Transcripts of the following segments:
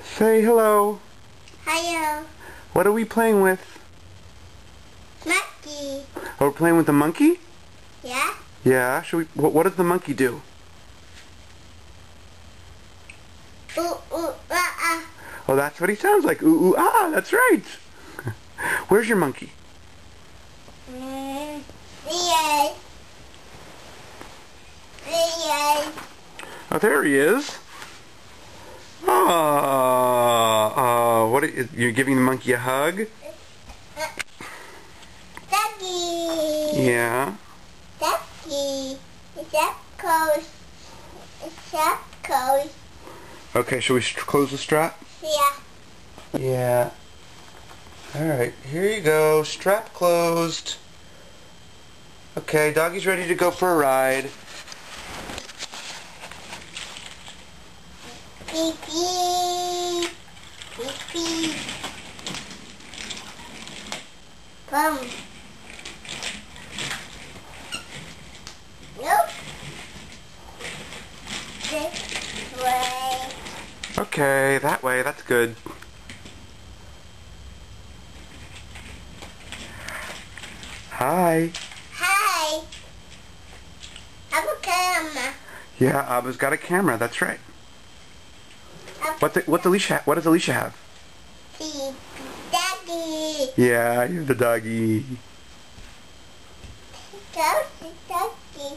Say hello. Hello. What are we playing with? Monkey. Oh, we're playing with the monkey? Yeah? Yeah. Should we? What does the monkey do? Ooh, ooh, ah. Oh, that's what he sounds like. Ooh, ooh, ah. That's right. Where's your monkey? Yeah. Oh, there he is. Oh, what? You're giving the monkey a hug? Doggie. Yeah. Doggie. Is that close? Is that close? Okay, shall we close the strap? Yeah. Yeah. Alright, here you go. Strap closed. Okay, doggie's ready to go for a ride. Beep, beep. Beep, beep. Boom. Nope. This way. Okay, that way. That's good. Hi. Hi. I'm a camera. Yeah, Abba's got a camera. That's right. What does Elisha have? See, Daddy. Yeah, you're the doggy. Go to Daddy.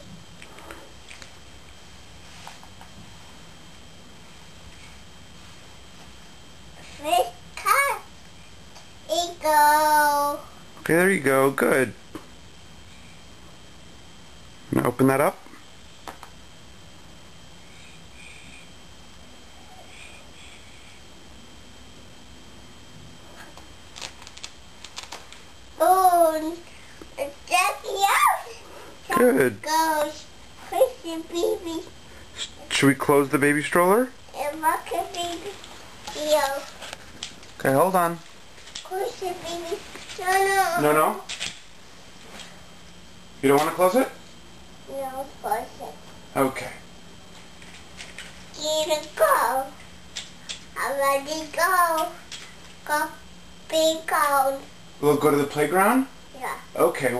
First car. Eagle. Okay, there you go. Good. Gonna open that up. Oh, Daddy out. Good. Goes. Push the baby. Should we close the baby stroller? And rock the baby. Yo. Okay, hold on. Push the baby. No. No, no. You don't want to close it? No, push it. Okay. Here to go. I'm ready to go. Go. Big go. We'll go to the playground? Yeah. Okay.